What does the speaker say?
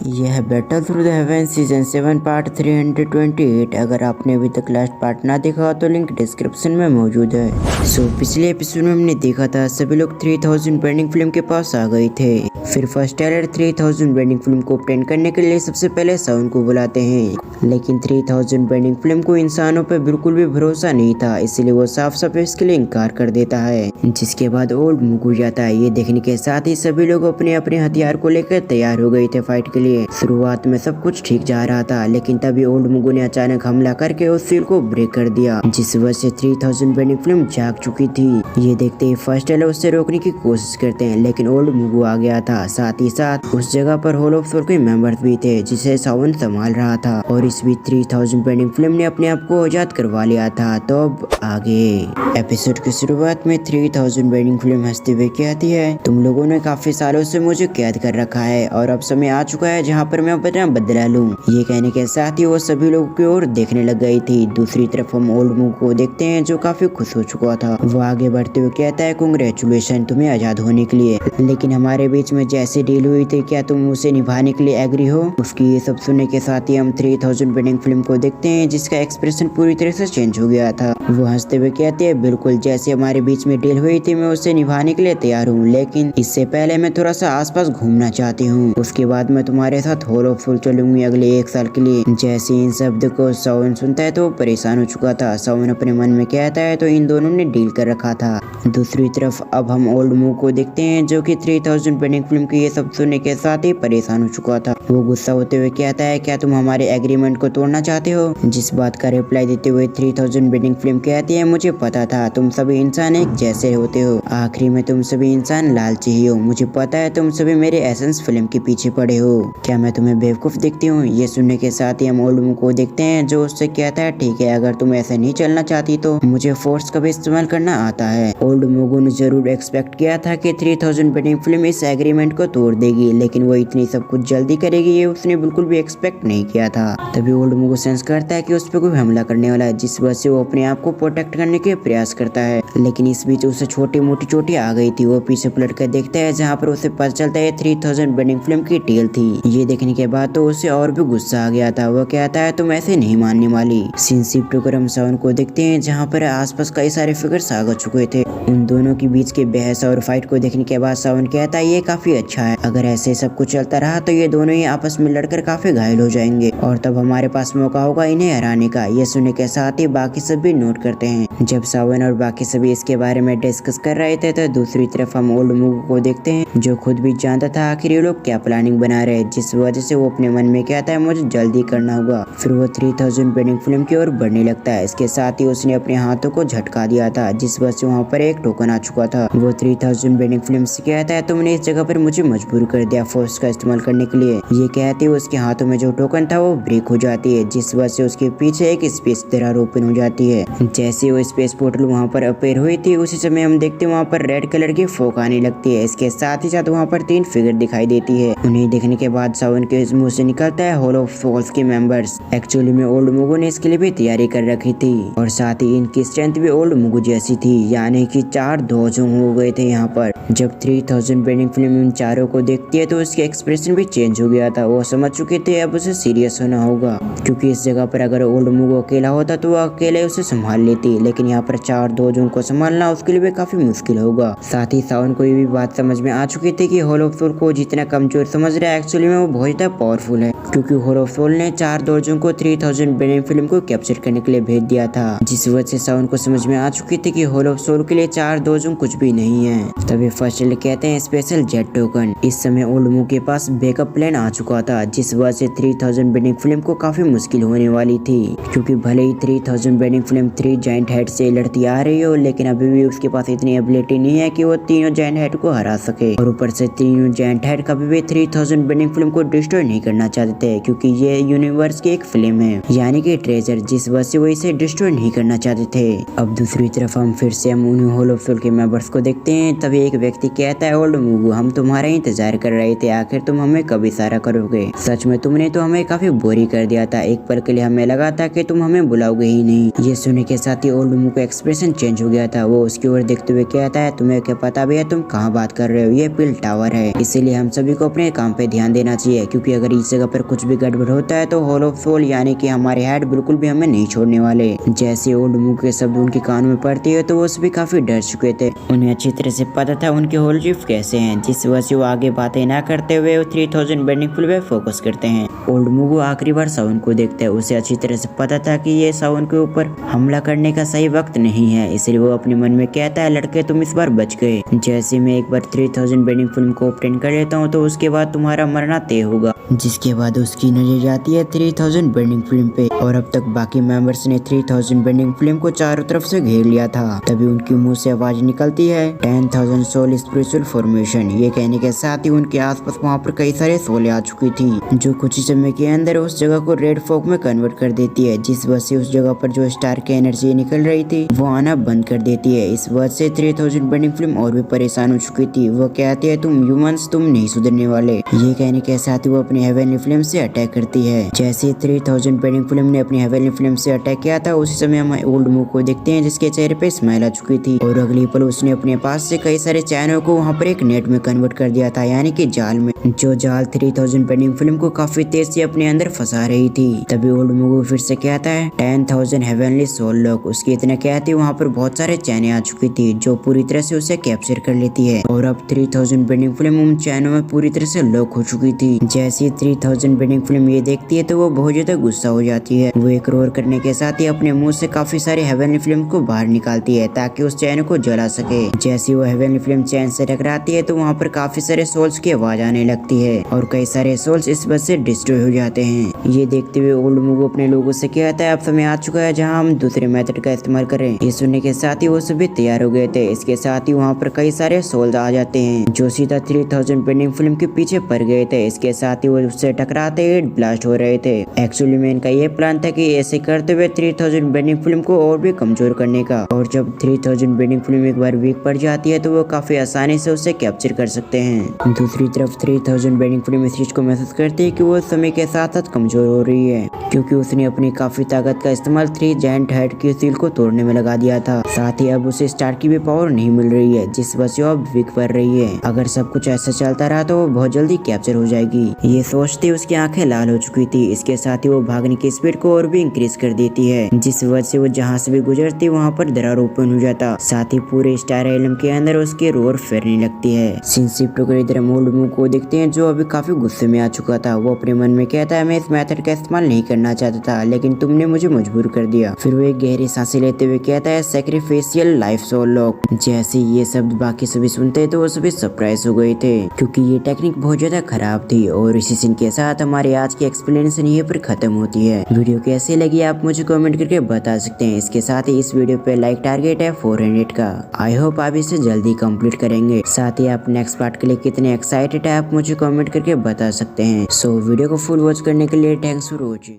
यह battle through the haven season 7 part 328। अगर आपने अभी तक लास्ट पार्ट ना देखा तो लिंक डिस्क्रिप्शन में मौजूद है। पिछले एपिसोड में हमने देखा था सभी लोग 3000 बेंडिंग फिल्म के पास आ गए थे। फिर फर्स्ट टेलर 3000 बेंडिंग फिल्म को ऑब्टेन करने के लिए सबसे पहले साउन को बुलाते हैं, लेकिन 3000 बेंडिंग फिल्म को इंसानों पर बिल्कुल भी भरोसा नहीं था, इसलिए वो साफ साफ इसके लिए इनकार कर देता है। जिसके बाद ओल्ड मुगु जाता है। ये देखने के साथ ही सभी लोग अपने अपने हथियार को लेकर तैयार हो गए थे फाइट के लिए। शुरुआत में सब कुछ ठीक जा रहा था, लेकिन तभी ओल्ड मुगु ने अचानक हमला करके उस सील को ब्रेक कर दिया, जिस वजह से 3000 बेंडिंग फिल्म जाग चुकी थी। ये देखते ही फर्स्ट टेलर उससे रोकने की कोशिश करते हैं, लेकिन ओल्ड मुगु आ गया था। साथ ही साथ उस जगह पर होल ऑफ सोल के मेंबर्स भी थे, जिसे सावन संभाल रहा था। और इस बीच 3000 बेंडिंग फिल्म ने अपने आप को आजाद करवा लिया था। तो अब आगे एपिसोड की शुरुआत में 3000 बेंडिंग फिल्म हंसते हुए कहती है, तुम लोगों ने काफी सालों से मुझे कैद कर रखा है और अब समय आ चुका है जहाँ पर मैं अपना बदला लूं। ये कहने के साथ ही वो सभी लोगों की ओर देखने लग गई थी। दूसरी तरफ हम ओल्ड मुगु को देखते हैं, जो काफी खुश हो चुका था। वो आगे बढ़ते हुए कहता है, कांग्रेचुलेशन तुम्हें आजाद होने के लिए, लेकिन हमारे बीच में जैसी डील हुई थी, क्या तुम उसे निभाने के लिए एग्री हो? उसकी ये सब सुनने के साथ ही हम 3000 बेंडिंग फिल्म को देखते हैं, जिसका एक्सप्रेशन पूरी तरह से चेंज हो गया था। वो हंसते हुए कहते हैं, बिल्कुल जैसे हमारे बीच में डील हुई थी, मैं उसे निभाने के लिए तैयार हूँ, लेकिन इससे पहले मैं थोड़ा सा आसपास घूमना चाहती हूँ। उसके बाद मैं तुम्हारे साथ होल ऑफ सोल चलूंगी अगले 1 साल के लिए। जैसे इन शब्द को सावन सुनता है तो वो परेशान हो चुका था। सावन अपने मन में कहता है तो इन दोनों ने डील कर रखा था। दूसरी तरफ अब हम ओल्ड मुगु को देखते हैं, जो कि 3000 बेंडिंग फिल्म की ये सब सुनने के साथ ही परेशान हो चुका था। वो गुस्सा होते हुए कहता है, क्या तुम हमारे एग्रीमेंट को तोड़ना चाहते हो? जिस बात का रिप्लाई देते हुए 3000 बेंडिंग फिल्म कहती है, मुझे पता था तुम सभी इंसान एक जैसे होते हो। आखिरी में तुम सभी इंसान लालची ही हो। मुझे पता है तुम सभी मेरे एसेंस फिल्म के पीछे पड़े हो। क्या मैं तुम्हें बेवकूफ दिखती हूँ? ये सुनने के साथ ही हम ओल्ड मुगु को देखते हैं, जो उससे कहता है, ठीक है, अगर तुम ऐसे नहीं चलना चाहती तो मुझे फोर्स का भी इस्तेमाल करना आता है। ओल्ड मुगु ने जरूर एक्सपेक्ट किया था कि 3000 बेंडिंग फिल्म इस एग्रीमेंट को तोड़ देगी, लेकिन वो इतनी सब कुछ जल्दी करेगी ये उसने बिल्कुल भी एक्सपेक्ट नहीं किया था। तभी ओल्ड मुगु सेंस करता है कि उस पर कोई हमला करने वाला है, जिस वजह से वो अपने आप को प्रोटेक्ट करने के प्रयास करता है। लेकिन इस बीच उसे छोटी मोटी चोटी आ गई थी। वो पीछे पलट कर देखता है, जहाँ पर उसे पता चलता है 3000 बेंडिंग फिल्म की डील थी। ये देखने के बाद तो उसे और भी गुस्सा आ गया था। वो कहता है, तुम ऐसे नहीं मानने वाली। सीन शिफ्ट होकर हम सावन को देखते हैं, जहाँ पर आसपास कई सारे फिगर्स आ चुके थे। उन दोनों के बीच के बहस और फाइट को देखने के बाद सावन कहता है, ये काफी अच्छा है। अगर ऐसे सब कुछ चलता रहा तो ये दोनों ही आपस में लड़कर काफी घायल हो जाएंगे और तब हमारे पास मौका होगा इन्हें हराने का। ये सुनने के साथ ही बाकी सभी नोट करते हैं। जब सावन और बाकी सभी इसके बारे में डिस्कस कर रहे थे, तो दूसरी तरफ हम ओल्ड मुगु को देखते हैं, जो खुद भी जानता था आखिर ये लोग क्या प्लानिंग बना रहे, जिस वजह से वो अपने मन में कहता है, मुझे जल्दी करना होगा। फिर वो 3000 बेंडिंग फिल्म की ओर बढ़ने लगता है। इसके साथ ही उसने अपने हाथों को झटका दिया था, जिस वजह से वहाँ पर एक टोकन आ चुका था। वो 3000 बेंडिंग फिल्म से कहता है, तुमने इस जगह पर मुझे मजबूर कर दिया फोर्स का इस्तेमाल करने के लिए। ये कहते हुए उसके हाथों में जो टोकन था वो ब्रेक हो जाती है, जिस वजह से उसके पीछे एक स्पेस दरार ओपन हो जाती है। जैसे वो स्पेस पोर्टल वहाँ पर अपेयर हुई थी, उसी समय हम देखते हैं वहाँ पर रेड कलर की फोक आने लगती है। इसके साथ ही साथ वहाँ पर 3 फिगर दिखाई देती है। उन्हें देखने के बाद सावन के मुंह से निकलता है, होल ऑफ सोल्स के मेंबर्स। एक्चुअली में ओल्ड मुगु ने इसके लिए भी तैयारी कर रखी थी और साथ ही इनकी स्ट्रेंथ भी ओल्ड मुगु जैसी थी, यानी कि 4 दोजोंग हो गए थे यहाँ पर। जब 3000 बेंडिंग फिल्म इन चारों को देखती है तो उसके एक्सप्रेशन भी चेंज हो गया था। वो समझ चुके थे अब उसे सीरियस होना होगा, क्योंकि इस जगह पर अगर ओल्ड मुगु अकेला होता तो वो अकेले उसे संभाल लेती, लेकिन यहाँ पर 4 दोजों को संभालना उसके लिए भी काफी मुश्किल होगा। साथ ही सावन को ये भी बात समझ में आ चुकी थी कि होल ऑफ सोल को जितना कमजोर समझ रहा है, एक्चुअली में वो बहुत ज्यादा पावरफुल है, क्योंकि होल ऑफ सोल ने 4 दोजों को 3000 बेंडिंग फिल्म को कैप्चर करने के लिए भेज दिया था, जिस वजह से सावन को समझ में आ चुकी थी कि होल ऑफ सोल के लिए 4 दोजों कुछ भी नहीं है। तभी फर्स्ट कहते हैं, स्पेशल जेट टोकन। इस समय ओल्ड मुगु के पास बैकअप प्लान आ चुका था, जिस वजह से 3000 बेंडिंग फिल्म को काफी मुश्किल होने वाली थी, क्योंकि भले ही 3000 बेंडिंग फिल्म 3 जायंट हेड से लड़ती आ रही हो, लेकिन अभी भी उसके पास इतनी एबिलिटी नहीं है कि वो तीनों जायंट हेड को हरा सके। और ऊपर से तीनों जायंट हेड कभी भी 3000 बेंडिंग फिल्म को डिस्ट्रॉय नहीं करना चाहते थे, क्योंकि ये यूनिवर्स की एक फिल्म है, यानी कि ट्रेजर, जिस वजह से वो इसे डिस्ट्रॉय नहीं करना चाहते थे। अब दूसरी तरफ हम फिर से हम उन होल ऑफ सोल के मेंबर्स को देखते हैं। तभी एक व्यक्ति कहता है, ओल्ड मुगु, हम तुम्हारा इंतजार कर रहे थे, आखिर तुम हमें कब इशारा करोगे? सच में तुमने तो हमें काफी बोरी कर दिया था। एक पल के लिए हमें लगा था कि तुम हमें बुलाओगे ही नहीं। ये सुनने के साथ ही ओल्ड मुगु का एक्सप्रेशन चेंज हो गया था। वो उसकी ओर देखते हुए कहता है, तुम्हें क्या पता भी है तुम कहाँ बात कर रहे हो? ये पिल टावर है, इसीलिए हम सभी को अपने काम पे ध्यान देना लेना चाहिए, क्योंकि अगर इस जगह पर कुछ भी गड़बड़ होता है तो हॉल ऑफ सोल यानी कि हमारे हेड बिल्कुल भी हमें नहीं छोड़ने वाले। जैसे ओल्ड मूवी के शब्द उनके कान में पड़ती है तो वो सभी काफी डर चुके थे। उन्हें अच्छी तरह से पता था उनके होल शिफ्ट कैसे हैं, जिस वजह से वो आगे बातें ना करते हुए 3000 बेंडिंग फुल पे फोकस करते हैं। ओल्ड मूवी आखिरी बार सावन को देखता है, उसे अच्छी तरह से पता था कि ये सावन के ऊपर हमला करने का सही वक्त नहीं है, इसलिए वो अपने मन में कहता है लड़के तुम इस बार बच गए। जैसे मैं एक बार 3000 बेंडिंग फिल्म को ओपन कर लेता हूँ तो उसके बाद तुम्हारा मरना तय होगा। जिसके बाद उसकी नजर जाती है 3000 बेंडिंग फिल्म पे, और अब तक बाकी मेंबर्स ने 3000 बेंडिंग फिल्म को चारों तरफ से घेर लिया था। तभी उनके मुंह से आवाज निकलती है 10,000 सोल स्पिरिचुअल फॉर्मेशन। ये कहने के साथ ही उनके आसपास वहाँ पर कई सारे सोलें आ चुकी थी, जो कुछ ही समय के अंदर उस जगह को रेड फॉग में कन्वर्ट कर देती है, जिस वजह से उस जगह पर जो स्टार की एनर्जी निकल रही थी वो आना बंद कर देती है। इस वजह से 3000 बेंडिंग फिल्म और भी परेशान हो चुकी थी। वो कहती है तुम ह्यूमंस तुम नहीं सुधरने वाले। ये कहने के साथ ही वो अपनी हेवनली फिल्म से अटैक करती है। जैसे 3000 बेंडिंग फिल्म ने अपनी हेवनली फिल्म से अटैक किया था, उसी समय हम ओल्ड मूव को देखते हैं जिसके चेहरे पे स्माइल आ चुकी थी, और अगली पल उसने अपने पास से कई सारे चैनों को वहाँ पर एक नेट में कन्वर्ट कर दिया था, यानी कि जाल में, जो जाल 3000 बेंडिंग फिल्म को काफी तेज से अपने अंदर फंसा रही थी। तभी ओल्ड मूव फिर से कहता है 10,000 हेवनली सोल लॉक। उसकी इतना कहते वहाँ पर बहुत सारे चैने आ चुकी थी जो पूरी तरह से उसे कैप्चर कर लेती है, और अब 3000 बेंडिंग फिल्म उन चैनों में पूरी तरह से लॉक हो चुकी थी। जैसे 3000 बेंडिंग फिल्म ये देखती है तो वो बहुत ज्यादा गुस्सा हो जाती है। वो एक रोर करने के साथ ही अपने मुंह से काफी सारे हेवनली फिल्म को बाहर निकालती है ताकि उस चैन को जला सके। जैसे वो हेवनली फिल्म चैन से टकराती है तो वहाँ पर काफी सारे सोल्स की आवाज आने लगती है, और कई सारे सोल्स इस वजह से डिस्ट्रॉय हो जाते हैं। ये देखते हुए ओल्ड मूव अपने लोगों से कहता है अब समय आ चुका है जहाँ हम दूसरे मेथड का इस्तेमाल करें। ये सुनने के साथ ही वो सभी तैयार हो गए थे। इसके साथ ही वहाँ पर कई सारे सोल्स आ जाते हैं जो सीधा 3000 बेंडिंग फिल्म के पीछे पड़ गए थे। इसके साथ ही वो उससे टकराते ही ब्लास्ट हो रहे थे। एक्चुअली में इनका ये प्लान था कि ऐसे करते हुए 3000 बेंडिंग फिल्म को और भी कमजोर करने का, और जब 3000 बेंडिंग फिल्म एक बार वीक पड़ जाती है तो वो काफी आसानी से उसे कैप्चर कर सकते हैं। दूसरी तरफ 3000 बेंडिंग फिल्म इस चीज को महसूस करती है कि वो समय के साथ साथ कमजोर हो रही है, क्योंकि उसने अपनी काफी ताकत का इस्तेमाल 3 जायंट हेड की सील को तोड़ने में लगा दिया था। साथ ही अब उसे स्टार की भी पावर नहीं मिल रही है, जिस वजह से अब वीक पड़ रही है। अगर सब कुछ ऐसा चलता रहा तो वो बहुत जल्दी कैप्चर हो जाएगी। ये सोचते उसकी आंखें लाल हो चुकी थी। इसके साथ ही वो भागने की स्पीड को और भी इंक्रीज कर देती है, जिस वजह से वो जहाँ से भी गुजरती वहाँ पर दरार ओपन हो जाता। साथ ही पूरे स्टार एलम के अंदर उसकी रोर फैलने लगती है। सिंसिप्टो को इधर ओल्ड मूव को देखते हैं जो अभी काफी गुस्से में आ चुका था। वो अपने मन में कहता है मैं इस मेथड का इस्तेमाल नहीं करना चाहता था, लेकिन तुमने मुझे मजबूर कर दिया। फिर वो एक गहरी सांसें लेते हुए कहता है सैक्रिफिशियल लाइफ सोल लॉक। जैसे ये शब्द बाकी सभी सुनते तो वो सभी सरप्राइज हो गए थे, क्योंकि ये टेक्निक बहुत ज्यादा खराब थी। और इसी सीन के साथ हमारी आज की एक्सप्लेनेशन यहीं पर खत्म होती है। वीडियो कैसी लगी आप मुझे कमेंट करके बता सकते हैं। इसके साथ ही इस वीडियो पे लाइक टारगेट है 400 का। आई होप आप इसे जल्दी कंप्लीट करेंगे। साथ ही आप नेक्स्ट पार्ट के लिए कितने एक्साइटेड है आप मुझे कमेंट करके बता सकते हैं। सो वीडियो को फुल वॉच करने के लिए थैंक्स फॉर वॉचिंग।